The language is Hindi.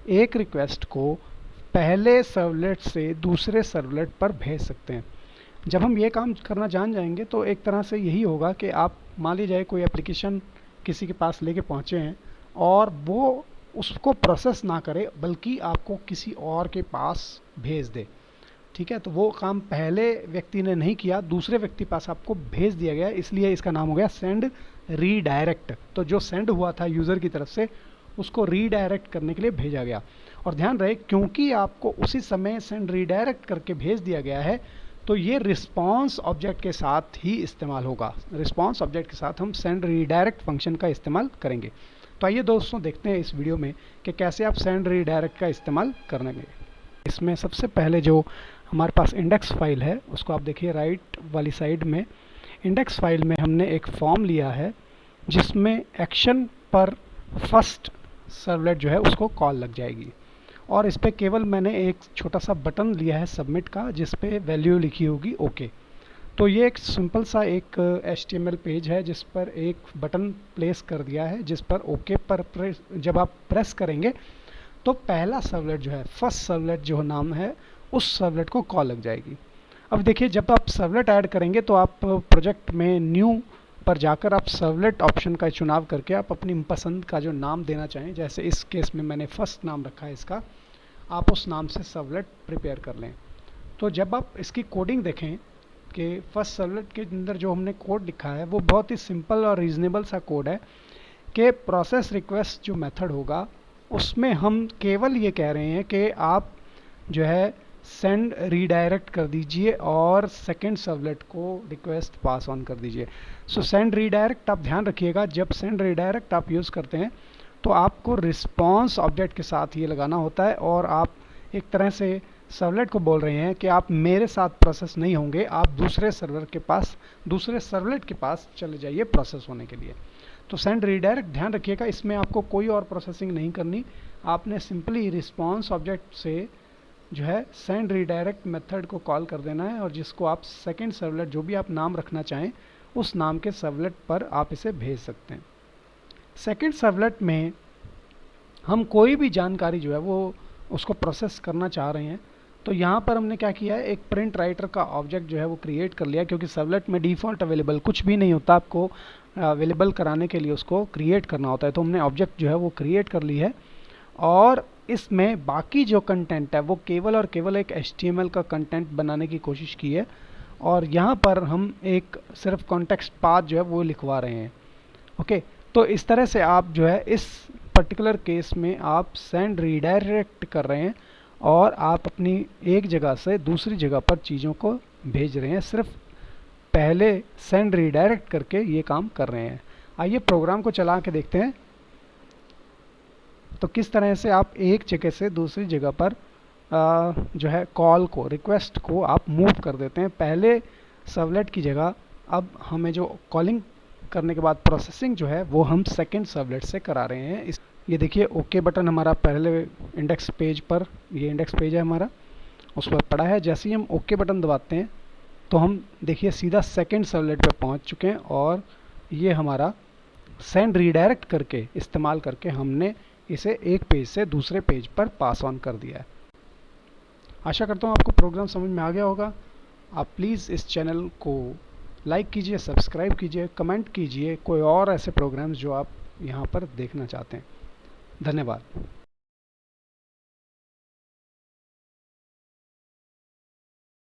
एक रिक्वेस्ट को पहले सर्वलेट से दूसरे सर्वलेट पर भेज सकते हैं। जब हम ये काम करना जान जाएंगे तो एक तरह से यही होगा कि आप मान लीजिए कोई एप्लीकेशन किसी के पास लेके पहुँचे हैं और वो उसको प्रोसेस ना करे बल्कि आपको किसी और के पास भेज दे। ठीक है, तो वो काम पहले व्यक्ति ने नहीं किया, दूसरे व्यक्ति पास आपको भेज दिया गया, इसलिए इसका नाम हो गया सेंड रीडायरेक्ट। तो जो सेंड हुआ था यूज़र की तरफ से उसको रीडायरेक्ट करने के लिए भेजा गया। और ध्यान रहे क्योंकि आपको उसी समय सेंड रीडायरेक्ट करके भेज दिया गया है तो ये रिस्पॉन्स ऑब्जेक्ट के साथ ही इस्तेमाल होगा। रिस्पॉन्स ऑब्जेक्ट के साथ हम सेंड रीडायरेक्ट फंक्शन का इस्तेमाल करेंगे। तो आइए दोस्तों देखते हैं इस वीडियो में कि कैसे आप सेंड रीडायरेक्ट का इस्तेमाल करेंगे। इसमें सबसे पहले जो हमारे पास इंडेक्स फाइल है उसको आप देखिए राइट वाली साइड में। इंडेक्स फाइल में हमने एक फॉर्म लिया है जिसमें एक्शन पर फर्स्ट सर्वलेट जो है उसको कॉल लग जाएगी और इस पर केवल मैंने एक छोटा सा बटन लिया है सबमिट का जिस पे वैल्यू लिखी होगी ओके। तो ये एक सिंपल सा एक HTML पेज है जिस पर एक बटन प्लेस कर दिया है जिस पर ओके पर जब आप प्रेस करेंगे तो पहला सर्वलेट जो है फर्स्ट सर्वलेट जो नाम है उस सर्वलेट को कॉल लग जाएगी। अब देखिए जब आप सर्वलेट ऐड करेंगे तो आप प्रोजेक्ट में न्यू पर जाकर आप सर्वलेट ऑप्शन का चुनाव करके आप अपनी पसंद का जो नाम देना चाहें, जैसे इस केस में मैंने फर्स्ट नाम रखा है इसका, आप उस नाम से सर्वलेट प्रिपेयर कर लें। तो जब आप इसकी कोडिंग देखें कि फर्स्ट सर्वलेट के अंदर जो हमने कोड लिखा है वो बहुत ही सिंपल और रीजनेबल सा कोड है कि प्रोसेस रिक्वेस्ट जो मेथड होगा उसमें हम केवल ये कह रहे हैं कि आप जो है सेंड रीडायरेक्ट कर दीजिए और सेकंड सर्वलेट को रिक्वेस्ट पास ऑन कर दीजिए। सो सेंड रीडायरेक्ट आप ध्यान रखिएगा, जब सेंड रीडायरेक्ट आप यूज़ करते हैं तो आपको रिस्पॉन्स ऑब्जेक्ट के साथ ये लगाना होता है और आप एक तरह से सर्वलेट को बोल रहे हैं कि आप मेरे साथ प्रोसेस नहीं होंगे, आप दूसरे सर्वर के पास दूसरे सर्वलेट के पास चले जाइए प्रोसेस होने के लिए। तो सेंड रीडायरेक्ट ध्यान रखिएगा, इसमें आपको कोई और प्रोसेसिंग नहीं करनी, आपने सिंपली रिस्पॉन्स ऑब्जेक्ट से जो है सेंड रीडायरेक्ट मेथड को कॉल कर देना है और जिसको आप सेकंड सर्वलेट जो भी आप नाम रखना चाहें उस नाम के सर्वलेट पर आप इसे भेज सकते हैं। सेकंड सर्वलेट में हम कोई भी जानकारी जो है वो उसको प्रोसेस करना चाह रहे हैं तो यहाँ पर हमने क्या किया है, एक प्रिंट राइटर का ऑब्जेक्ट जो है वो क्रिएट कर लिया, क्योंकि सर्वलेट में डिफ़ॉल्ट अवेलेबल कुछ भी नहीं होता, आपको अवेलेबल कराने के लिए उसको क्रिएट करना होता है। तो हमने ऑब्जेक्ट जो है वो क्रिएट कर ली है और इसमें बाकी जो कंटेंट है वो केवल और केवल एक HTML का कंटेंट बनाने की कोशिश की है और यहाँ पर हम एक सिर्फ कॉन्टेक्स्ट पाथ जो है वो लिखवा रहे हैं। ओके, तो इस तरह से आप जो है इस पर्टिकुलर केस में आप सेंड रीडायरेक्ट कर रहे हैं और आप अपनी एक जगह से दूसरी जगह पर चीज़ों को भेज रहे हैं, सिर्फ पहले सेंड रीडायरेक्ट करके ये काम कर रहे हैं। आइए प्रोग्राम को चला के देखते हैं तो किस तरह से आप एक जगह से दूसरी जगह पर जो है कॉल को रिक्वेस्ट को आप मूव कर देते हैं। पहले सर्वलेट की जगह अब हमें जो कॉलिंग करने के बाद प्रोसेसिंग जो है वो हम सेकंड सर्वलेट से करा रहे हैं। ये देखिए ओके बटन हमारा पहले इंडेक्स पेज पर, ये इंडेक्स पेज है हमारा, उस पर पड़ा है। जैसे ही हम ओके बटन दबाते हैं तो हम देखिए सीधा सेकंड सर्वलेट पे पहुंच चुके हैं और ये हमारा सेंड रीडायरेक्ट करके इस्तेमाल करके हमने इसे एक पेज से दूसरे पेज पर पास ऑन कर दिया है। आशा करता हूँ आपको प्रोग्राम समझ में आ गया होगा। आप प्लीज़ इस चैनल को लाइक कीजिए, सब्सक्राइब कीजिए, कमेंट कीजिए कोई और ऐसे प्रोग्राम्स जो आप यहाँ पर देखना चाहते हैं। धन्यवाद।